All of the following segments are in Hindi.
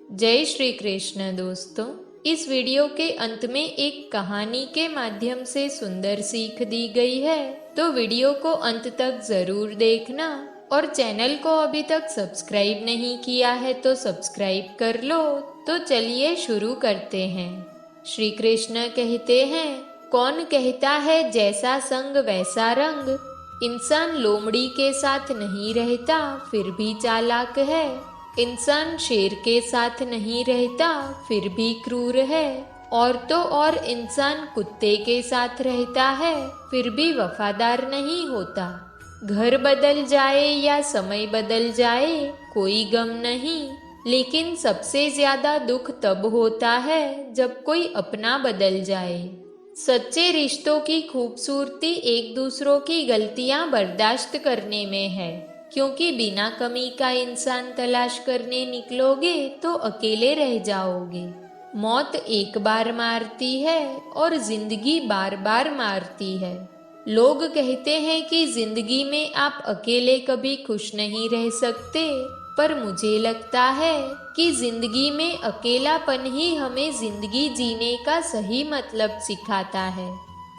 जय श्री कृष्ण दोस्तों। इस वीडियो के अंत में एक कहानी के माध्यम से सुंदर सीख दी गई है, तो वीडियो को अंत तक जरूर देखना। और चैनल को अभी तक सब्सक्राइब नहीं किया है तो सब्सक्राइब कर लो। तो चलिए शुरू करते हैं। श्री कृष्ण कहते हैं, कौन कहता है जैसा संग वैसा रंग। इंसान लोमड़ी के साथ नहीं रहता फिर भी चालाक है। इंसान शेर के साथ नहीं रहता फिर भी क्रूर है। और तो और इंसान कुत्ते के साथ रहता है फिर भी वफादार नहीं होता। घर बदल जाए या समय बदल जाए कोई गम नहीं, लेकिन सबसे ज्यादा दुख तब होता है जब कोई अपना बदल जाए। सच्चे रिश्तों की खूबसूरती एक दूसरों की गलतियां बर्दाश्त करने में है, क्योंकि बिना कमी का इंसान तलाश करने निकलोगे तो अकेले रह जाओगे। मौत एक बार मारती है और जिंदगी बार बार मारती है। लोग कहते हैं कि जिंदगी में आप अकेले कभी खुश नहीं रह सकते, पर मुझे लगता है कि जिंदगी में अकेलापन ही हमें जिंदगी जीने का सही मतलब सिखाता है।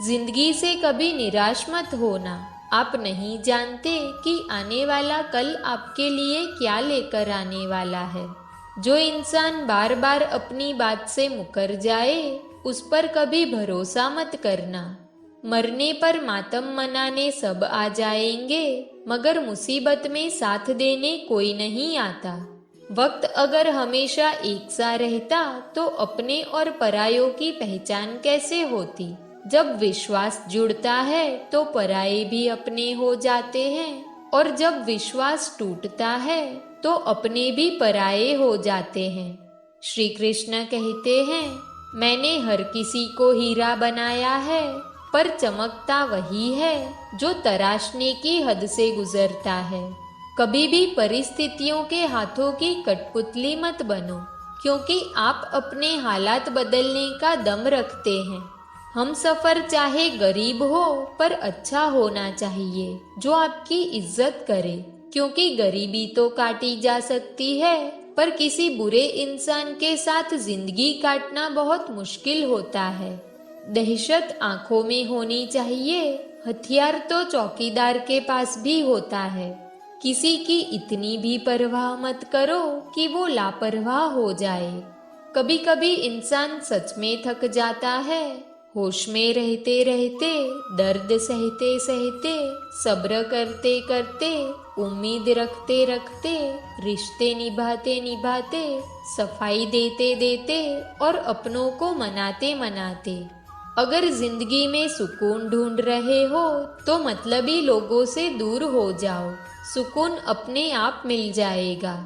जिंदगी से कभी निराश मत होना। आप नहीं जानते कि आने वाला कल आपके लिए क्या लेकर आने वाला है। जो इंसान बार बार अपनी बात से मुकर जाए उस पर कभी भरोसा मत करना। मरने पर मातम मनाने सब आ जाएंगे, मगर मुसीबत में साथ देने कोई नहीं आता। वक्त अगर हमेशा एक सा रहता तो अपने और परायों की पहचान कैसे होती। जब विश्वास जुड़ता है तो पराये भी अपने हो जाते हैं, और जब विश्वास टूटता है तो अपने भी पराये हो जाते हैं। श्री कृष्ण कहते हैं, मैंने हर किसी को हीरा बनाया है, पर चमकता वही है जो तराशने की हद से गुजरता है। कभी भी परिस्थितियों के हाथों की कठपुतली मत बनो, क्योंकि आप अपने हालात बदलने का दम रखते हैं। हम सफर चाहे गरीब हो पर अच्छा होना चाहिए, जो आपकी इज्जत करे, क्योंकि गरीबी तो काटी जा सकती है, पर किसी बुरे इंसान के साथ जिंदगी काटना बहुत मुश्किल होता है। दहशत आंखों में होनी चाहिए, हथियार तो चौकीदार के पास भी होता है। किसी की इतनी भी परवाह मत करो कि वो लापरवाह हो जाए। कभी कभी इंसान सच में थक जाता है। होश में रहते रहते, दर्द सहते सहते, सब्र करते करते, उम्मीद रखते रखते, रिश्ते निभाते निभाते, सफाई देते देते और अपनों को मनाते मनाते। अगर जिंदगी में सुकून ढूंढ रहे हो तो मतलबी लोगों से दूर हो जाओ, सुकून अपने आप मिल जाएगा।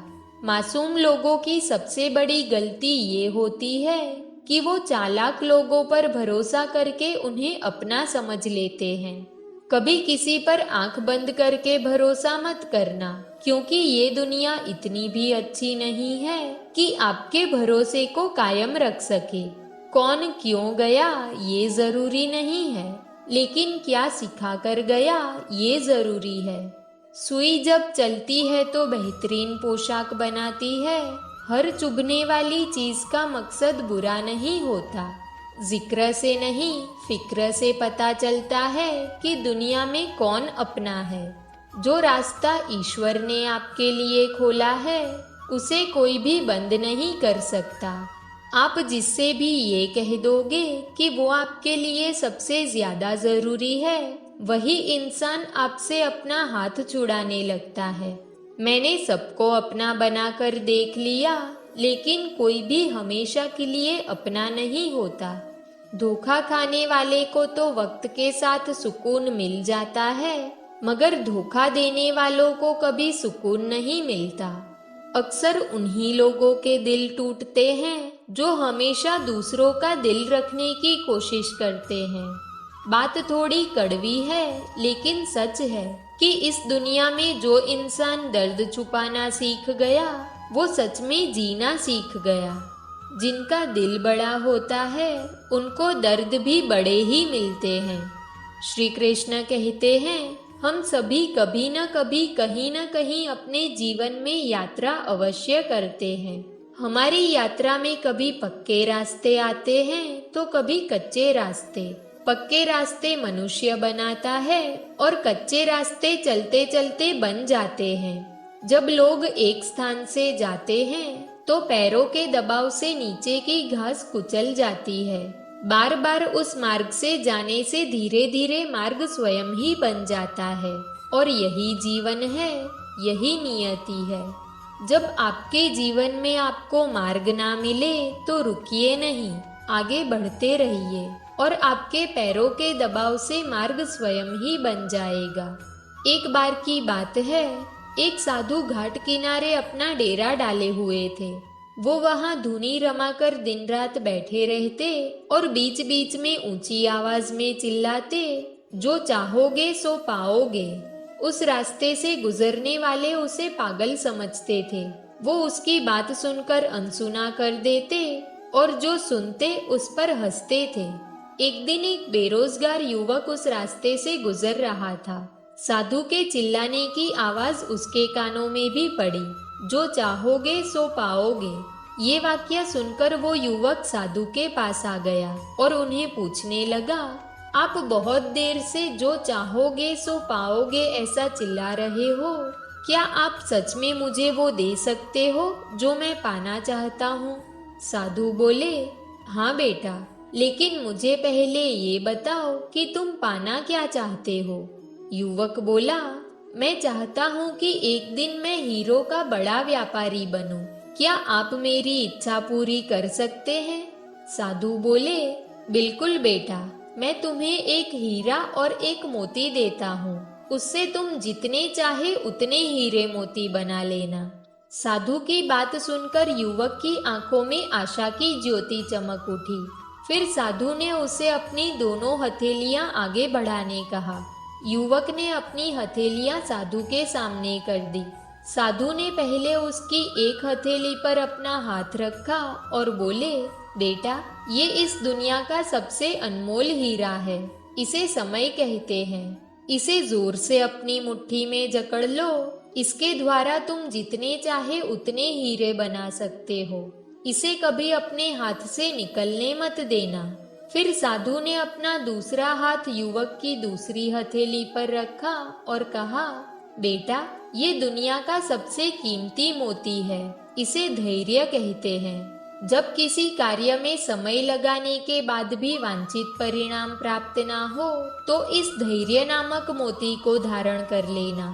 मासूम लोगों की सबसे बड़ी गलती ये होती है कि वो चालाक लोगों पर भरोसा करके उन्हें अपना समझ लेते हैं। कभी किसी पर आंख बंद करके भरोसा मत करना, क्योंकि ये दुनिया इतनी भी अच्छी नहीं है कि आपके भरोसे को कायम रख सके। कौन क्यों गया ये जरूरी नहीं है, लेकिन क्या सिखा कर गया ये जरूरी है। सुई जब चलती है तो बेहतरीन पोशाक बनाती है। हर चुभने वाली चीज का मकसद बुरा नहीं होता। जिक्र से नहीं फिक्र से पता चलता है कि दुनिया में कौन अपना है। जो रास्ता ईश्वर ने आपके लिए खोला है उसे कोई भी बंद नहीं कर सकता। आप जिससे भी ये कह दोगे कि वो आपके लिए सबसे ज्यादा जरूरी है, वही इंसान आपसे अपना हाथ छुड़ाने लगता है। मैंने सबको अपना बनाकर देख लिया, लेकिन कोई भी हमेशा के लिए अपना नहीं होता। धोखा खाने वाले को तो वक्त के साथ सुकून मिल जाता है, मगर धोखा देने वालों को कभी सुकून नहीं मिलता। अक्सर उन्हीं लोगों के दिल टूटते हैं जो हमेशा दूसरों का दिल रखने की कोशिश करते हैं। बात थोड़ी कड़वी है, लेकिन सच है कि इस दुनिया में जो इंसान दर्द छुपाना सीख गया वो सच में जीना सीख गया। जिनका दिल बड़ा होता है उनको दर्द भी बड़े ही मिलते हैं। श्री कृष्ण कहते हैं, हम सभी कभी न कभी कहीं न कहीं अपने जीवन में यात्रा अवश्य करते हैं। हमारी यात्रा में कभी पक्के रास्ते आते हैं तो कभी कच्चे रास्ते। पक्के रास्ते मनुष्य बनाता है और कच्चे रास्ते चलते चलते बन जाते हैं। जब लोग एक स्थान से जाते हैं तो पैरों के दबाव से नीचे की घास कुचल जाती है। बार बार उस मार्ग से जाने से धीरे धीरे मार्ग स्वयं ही बन जाता है। और यही जीवन है, यही नियति है। जब आपके जीवन में आपको मार्ग ना मिले तो रुकिए नहीं, आगे बढ़ते रहिए और आपके पैरों के दबाव से मार्ग स्वयं ही बन जाएगा। एक बार की बात है, एक साधु घाट किनारे अपना डेरा डाले हुए थे। वो वहां धुनी रमाकर दिन रात बैठे रहते और बीच बीच में ऊंची आवाज में चिल्लाते, जो चाहोगे सो पाओगे। उस रास्ते से गुजरने वाले उसे पागल समझते थे। वो उसकी बात सुनकर अनसुना कर देते और जो सुनते उस पर हंसते थे। एक दिन एक बेरोजगार युवक उस रास्ते से गुजर रहा था। साधु के चिल्लाने की आवाज उसके कानों में भी पड़ी, जो चाहोगे सो पाओगे। ये वाक्य सुनकर वो युवक साधु के पास आ गया और उन्हें पूछने लगा, आप बहुत देर से जो चाहोगे सो पाओगे ऐसा चिल्ला रहे हो, क्या आप सच में मुझे वो दे सकते हो जो मैं पाना चाहता हूँ? साधु बोले, हाँ बेटा, लेकिन मुझे पहले ये बताओ कि तुम पाना क्या चाहते हो? युवक बोला, मैं चाहता हूँ कि एक दिन मैं हीरो का बड़ा व्यापारी बनूं। क्या आप मेरी इच्छा पूरी कर सकते हैं? साधु बोले, बिल्कुल बेटा, मैं तुम्हें एक हीरा और एक मोती देता हूँ। उससे तुम जितने चाहे उतने हीरे मोती बना लेना। साधु की बात सुनकर युवक की आंखों में आशा की ज्योति चमक उठी। फिर साधु ने उसे अपनी दोनों हथेलियां आगे बढ़ाने कहा। युवक ने अपनी हथेलियां साधु के सामने कर दी। साधु ने पहले उसकी एक हथेली पर अपना हाथ रखा और बोले, बेटा, ये इस दुनिया का सबसे अनमोल हीरा है। इसे समय कहते हैं। इसे जोर से अपनी मुट्ठी में जकड़ लो। इसके द्वारा तुम जितने चाहे उतने हीरे बना सकते हो। इसे कभी अपने हाथ से निकलने मत देना। फिर साधु ने अपना दूसरा हाथ युवक की दूसरी हथेली पर रखा और कहा, बेटा, ये दुनिया का सबसे कीमती मोती है। इसे धैर्य कहते हैं। जब किसी कार्य में समय लगाने के बाद भी वांछित परिणाम प्राप्त ना हो तो इस धैर्य नामक मोती को धारण कर लेना।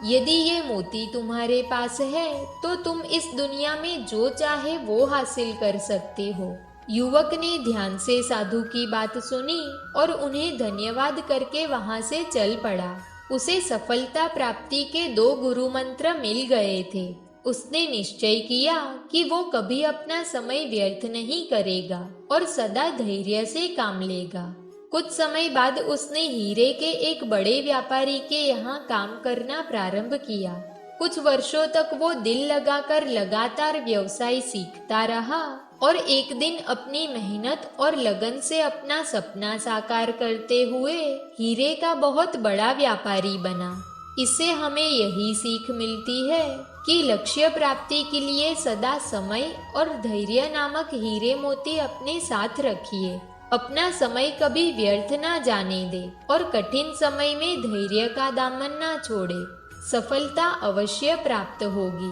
यदि ये मोती तुम्हारे पास है तो तुम इस दुनिया में जो चाहे वो हासिल कर सकते हो। युवक ने ध्यान से साधु की बात सुनी और उन्हें धन्यवाद करके वहां से चल पड़ा। उसे सफलता प्राप्ति के 2 गुरु मंत्र मिल गए थे। उसने निश्चय किया कि वो कभी अपना समय व्यर्थ नहीं करेगा और सदा धैर्य से काम लेगा। कुछ समय बाद उसने हीरे के एक बड़े व्यापारी के यहाँ काम करना प्रारंभ किया। कुछ वर्षों तक वो दिल लगाकर लगातार व्यवसाय सीखता रहा और एक दिन अपनी मेहनत और लगन से अपना सपना साकार करते हुए हीरे का बहुत बड़ा व्यापारी बना। इससे हमें यही सीख मिलती है कि लक्ष्य प्राप्ति के लिए सदा समय और धैर्य नामक हीरे मोती अपने साथ रखिए। अपना समय कभी व्यर्थ ना जाने दे और कठिन समय में धैर्य का दामन ना छोड़े। सफलता अवश्य प्राप्त होगी।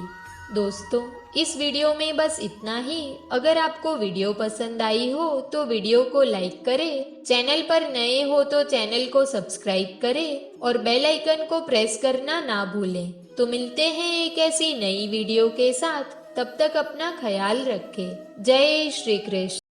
दोस्तों, इस वीडियो में बस इतना ही। अगर आपको वीडियो पसंद आई हो तो वीडियो को लाइक करें, चैनल पर नए हो तो चैनल को सब्सक्राइब करें और बेल आइकन को प्रेस करना ना भूलें। तो मिलते हैं एक ऐसी नई वीडियो के साथ। तब तक अपना ख्याल रखें। जय श्री कृष्ण।